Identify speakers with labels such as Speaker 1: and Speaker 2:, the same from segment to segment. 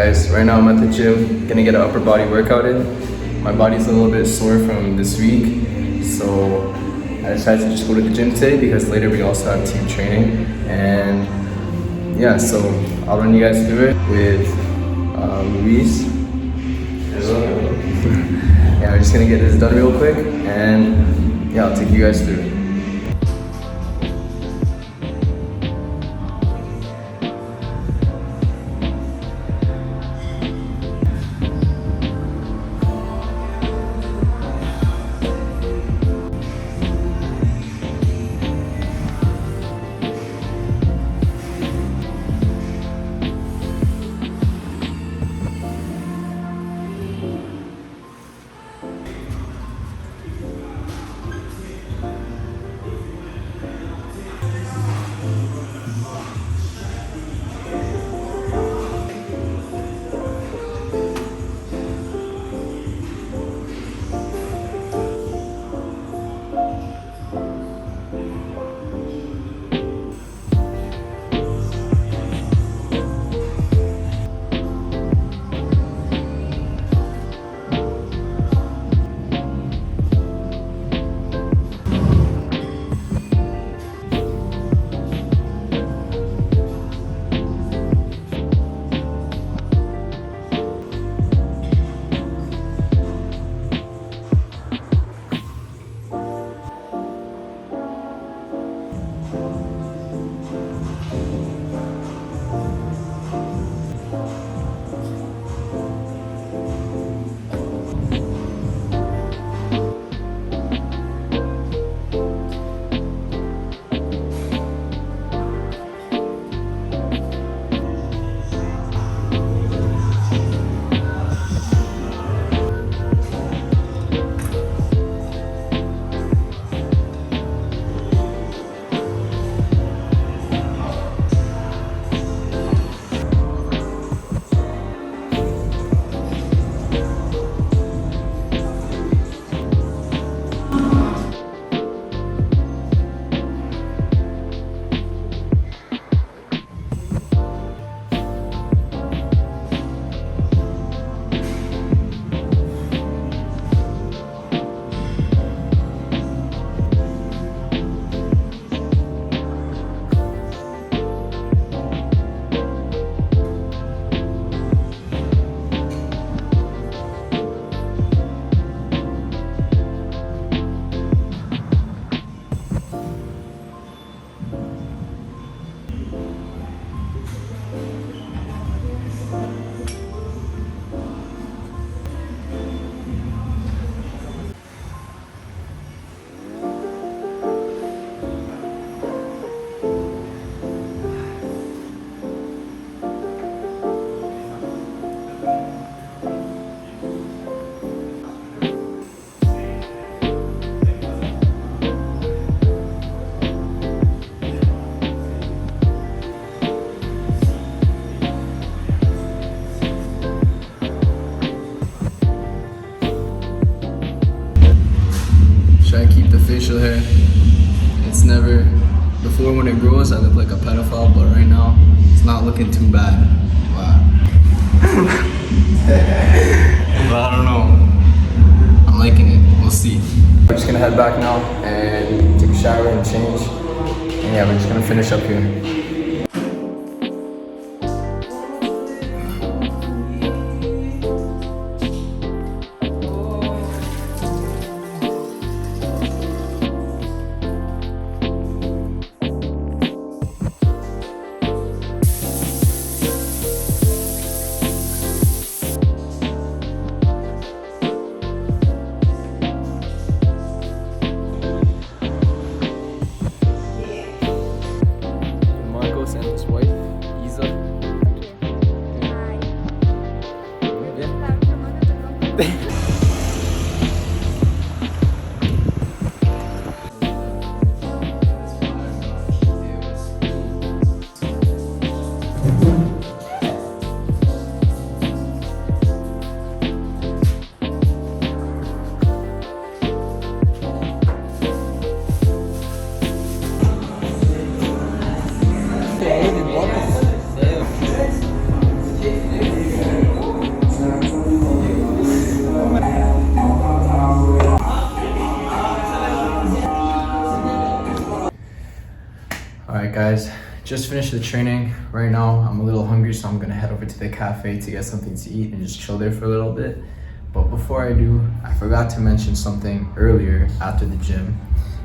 Speaker 1: guys, right now I'm at the gym, gonna get an upper body workout in. My body's a little bit sore from this week, so I decided to just go to the gym today because later we also have team training. And yeah, so I'll run you guys through it with Luis. Yeah, we're just gonna get this done real quick, and yeah, I'll take you guys through it. Try to keep the facial hair. It's never, before when it grows I look like a pedophile, but right now it's not looking too bad. Wow. But I don't know. I'm liking it. We'll see. We're just gonna head back now and take a shower and change. And yeah, we're just gonna finish up here. And his wife, Isa. Just finished the training. Right now, I'm a little hungry, so I'm gonna head over to the cafe to get something to eat and just chill there for a little bit. But before I do, I forgot to mention something earlier after the gym.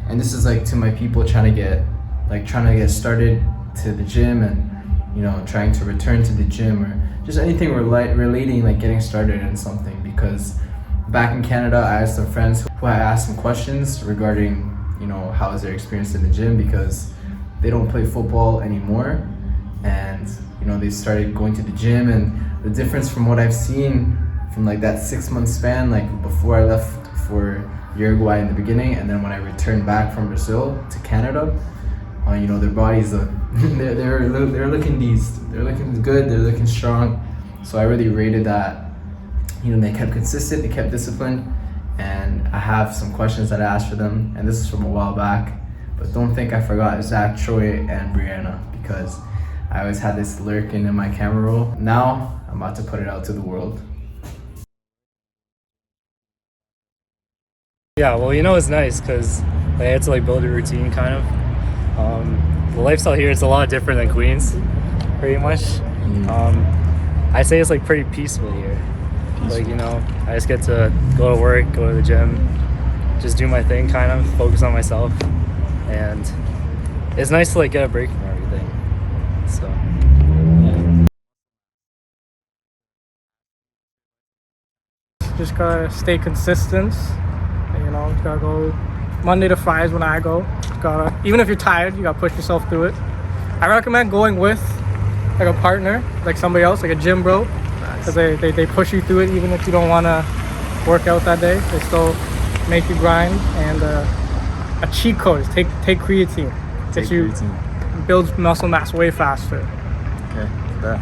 Speaker 1: And this is like to my people trying to get started to the gym and, you know, trying to return to the gym or just anything relating like getting started in something. Because back in Canada, I had some friends who I asked some questions regarding, you know, how is their experience in the gym, because they don't play football anymore, and you know, they started going to the gym, and the difference from what I've seen from like that 6-month span, like before I left for Uruguay in the beginning, and then when I returned back from Brazil to Canada, you know, their bodies look they're looking decent, they're looking good, they're looking strong. So I really rated that, you know, they kept consistent, they kept disciplined. And I have some questions that I asked for them, and this is from a while back. But don't think I forgot Zach, Troy, and Brianna, because I always had this lurking in my camera roll. Now, I'm about to put it out to the world.
Speaker 2: Yeah, well, you know, it's nice because I had to like build a routine kind of. The lifestyle here is a lot different than Queens, pretty much. I say it's like pretty peaceful here. Like, you know, I just get to go to work, go to the gym, just do my thing, kind of focus on myself. And it's nice to like get a break from everything. So
Speaker 3: just gotta stay consistent. You know, you gotta go Monday to Fridays when I go. Gotta, even if you're tired, you gotta push yourself through it. I recommend going with like a partner, like somebody else, like a gym bro, because they push you through it even if you don't want to work out that day. They still make you grind. And a cheat code is take creatine. Builds muscle mass way faster.
Speaker 1: Okay, that.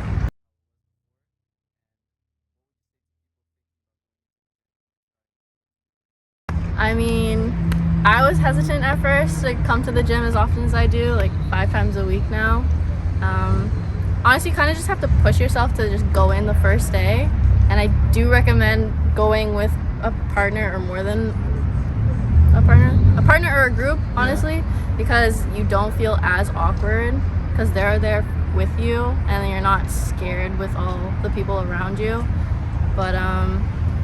Speaker 4: I mean, I was hesitant at first to come to the gym as often as I do, like 5 times a week now. Honestly, you kind of just have to push yourself to just go in the first day. And I do recommend going with a partner or more than a partner or a group, honestly, because you don't feel as awkward because they're there with you and you're not scared with all the people around you. But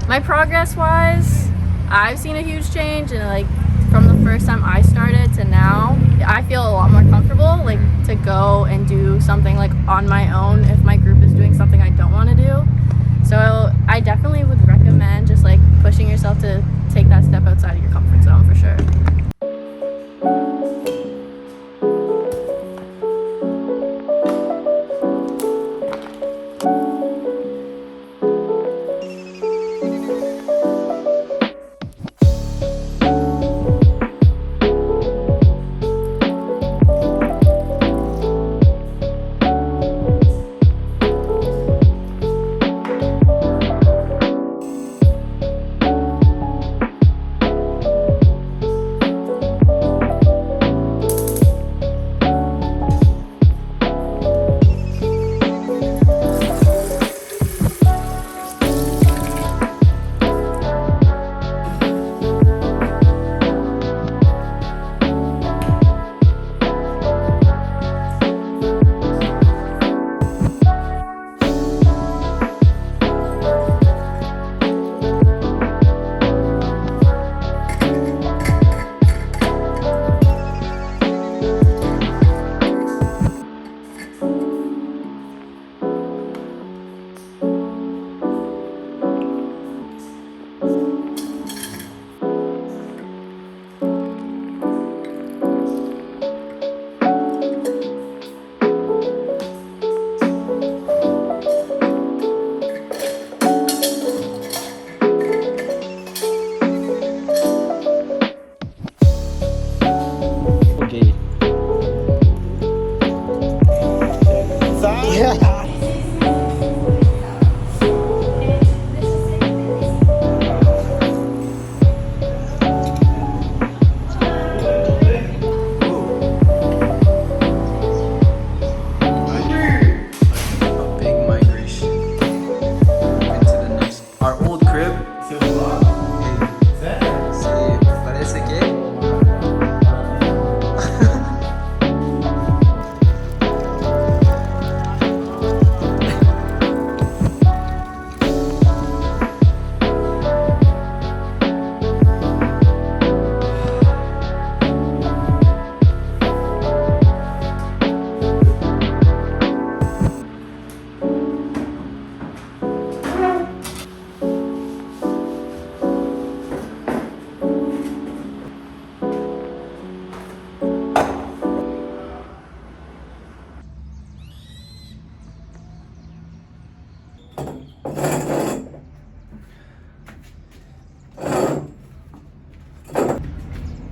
Speaker 4: my progress wise, I've seen a huge change, and like from the first time I started to now, I feel a lot more comfortable like to go and do something like on my own if my group is doing something I don't want to do. So I definitely would recommend just like pushing yourself to take that step outside of your comfort zone for sure.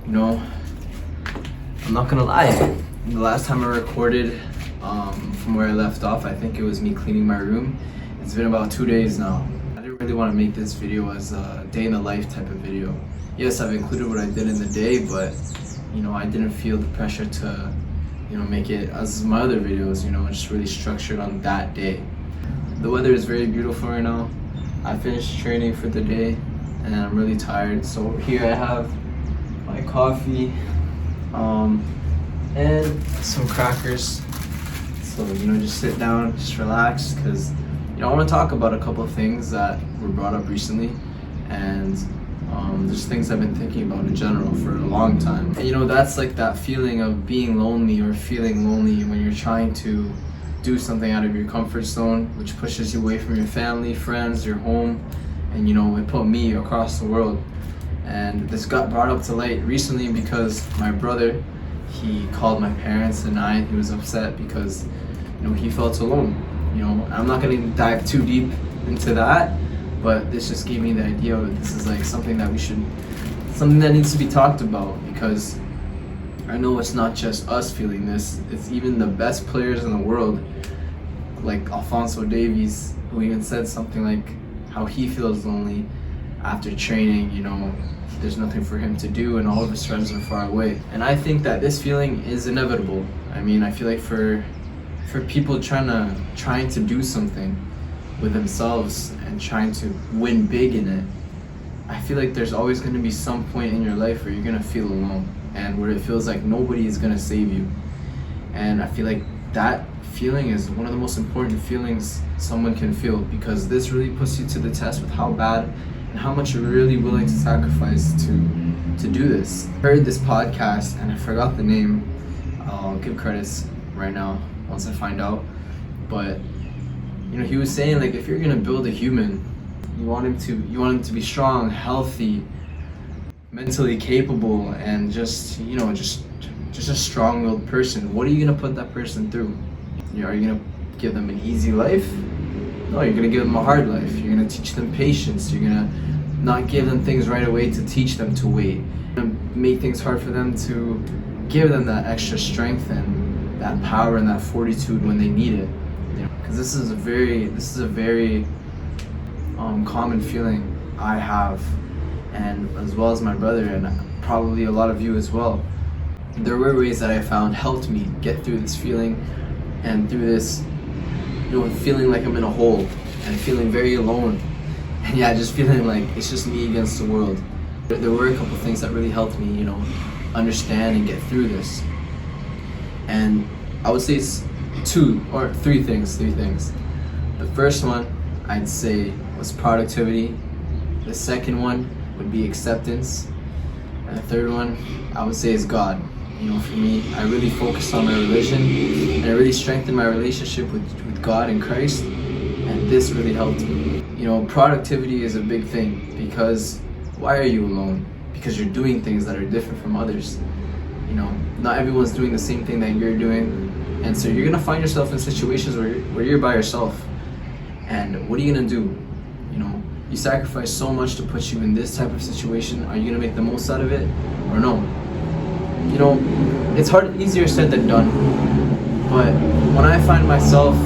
Speaker 1: You know, I'm not gonna lie. The last time I recorded from where I left off, I think it was me cleaning my room. It's been about 2 days now. I didn't really want to make this video as a day in the life type of video. Yes, I've included what I did in the day, but you know, I didn't feel the pressure to, you know, make it as my other videos, you know, just really structured on that day. The weather is very beautiful right now. I finished training for the day and I'm really tired. So here I have my coffee and some crackers. So, you know, just sit down, just relax, because, you know, I want to talk about a couple of things that were brought up recently, and just things I've been thinking about in general for a long time. And, you know, that's like that feeling of being lonely or feeling lonely when you're trying to do something out of your comfort zone, which pushes you away from your family, friends, your home, and, you know, it put me across the world. And this got brought up to light recently because my brother, he called my parents and he was upset because, you know, he felt alone. You know, I'm not gonna dive too deep into that, but this just gave me the idea of this is like something that needs to be talked about, because I know it's not just us feeling this, it's even the best players in the world, like Alphonso Davies, who even said something like how he feels lonely after training. You know, there's nothing for him to do and all of his friends are far away. And I think that this feeling is inevitable. I mean, I feel like for people trying to do something with themselves and trying to win big in it, I feel like there's always going to be some point in your life where you're going to feel alone and where it feels like nobody is going to save you. And I feel like that feeling is one of the most important feelings someone can feel, because this really puts you to the test with how bad and how much you're really willing to sacrifice to do this. I heard this podcast and I forgot the name. I'll give credits right now once I find out. But you know, he was saying, like, if you're gonna build a human, you want him to be strong, healthy, mentally capable, and just, you know, just a strong-willed person. What are you gonna put that person through? You know, are you gonna give them an easy life? No, you're gonna give them a hard life. You're gonna teach them patience. You're gonna not give them things right away to teach them to wait. You're gonna make things hard for them to give them that extra strength and that power and that fortitude when they need it. You know, because this is a very common feeling I have, and as well as my brother, and probably a lot of you as well. There were ways that I found helped me get through this feeling and through this, you know, feeling like I'm in a hole and feeling very alone, and yeah, just feeling like it's just me against the world. There were a couple things that really helped me, you know, understand and get through this. And I would say it's three things. The first one I'd say was productivity. The second one would be acceptance. And the third one I would say is God. You know, for me, I really focused on my religion and I really strengthened my relationship with God and Christ, and this really helped me. You know, productivity is a big thing, because why are you alone? Because you're doing things that are different from others. You know, not everyone's doing the same thing that you're doing, and so you're gonna find yourself in situations where you're by yourself. And what are you gonna do? You know, you sacrifice so much to put you in this type of situation. Are you gonna make the most out of it or no? You know, it's easier said than done. But when I find myself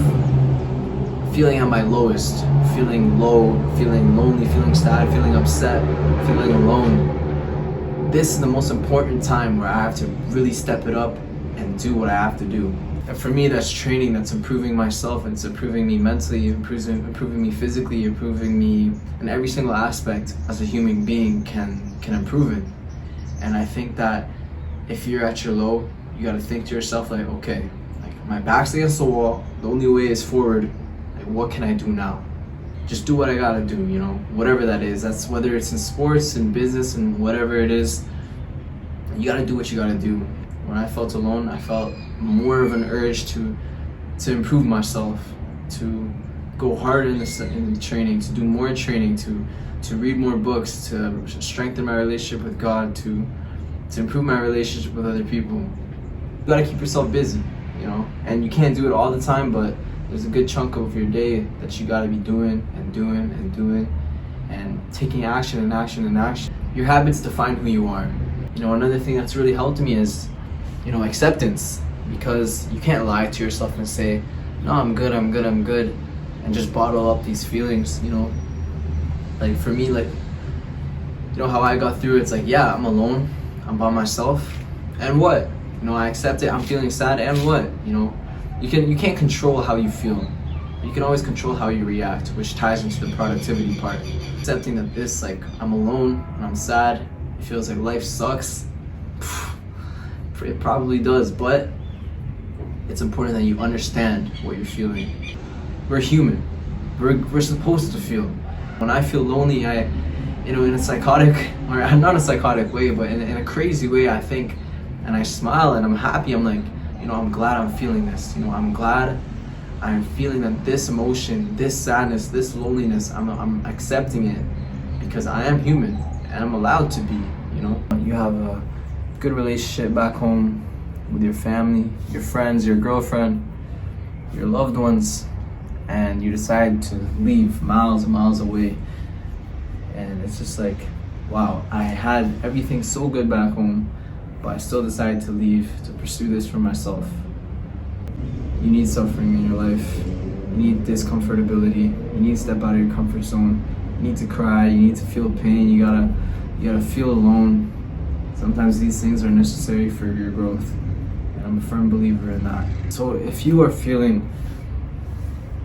Speaker 1: feeling at my lowest, feeling low, feeling lonely, feeling sad, feeling upset, feeling alone, this is the most important time where I have to really step it up and do what I have to do. And for me, that's training, that's improving myself, and it's improving me mentally, improving me physically, improving me in every single aspect as a human being can improve it. And I think that if you're at your low, you gotta think to yourself, like, okay, like, my back's against the wall, the only way is forward, like, what can I do now? Just do what I gotta do, you know, whatever that is. That's whether it's in sports, in business, and whatever it is, you gotta do what you gotta do. When I felt alone, I felt more of an urge to improve myself, to go harder in the training, to do more training, to read more books, to strengthen my relationship with God, to improve my relationship with other people. You gotta keep yourself busy, you know, and you can't do it all the time, but there's a good chunk of your day that you gotta be doing and taking action and action and action. Your habits define who you are. You know, another thing that's really helped me is, you know, acceptance, because you can't lie to yourself and say, no, I'm good, and just bottle up these feelings, you know. Like for me, like, you know, how I got through it's like, yeah, I'm alone, I'm by myself, and what? You know, I accept it, I'm feeling sad, and what? You know, you can't control how you feel. You can always control how you react, which ties into the productivity part. Accepting that this, like, I'm alone and I'm sad, it feels like life sucks. It probably does, but it's important that you understand what you're feeling. We're human. We're supposed to feel. When I feel lonely, you know, in a psychotic, or not a psychotic way, but in a crazy way, I think, and I smile and I'm happy. I'm like, you know, I'm glad I'm feeling this. You know, I'm glad I'm feeling that this emotion, this sadness, this loneliness, I'm accepting it because I am human and I'm allowed to be, you know. You have a good relationship back home with your family, your friends, your girlfriend, your loved ones, and you decide to leave miles and miles away. And it's just like, wow, I had everything so good back home, but I still decided to leave to pursue this for myself. You need suffering in your life. You need discomfortability. You need to step out of your comfort zone. You need to cry. You need to feel pain. You gotta feel alone. Sometimes these things are necessary for your growth, and I'm a firm believer in that. So if you are feeling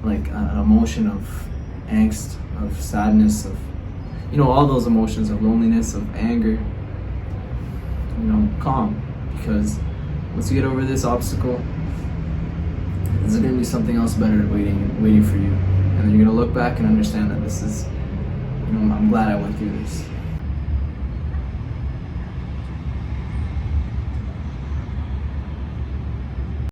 Speaker 1: like an emotion of angst, of sadness, of, you know, all those emotions, of loneliness, of anger, you know, calm, because once you get over this obstacle, there's gonna be something else better waiting for you, and then you're gonna look back and understand that this is, you know, I'm glad I went through this.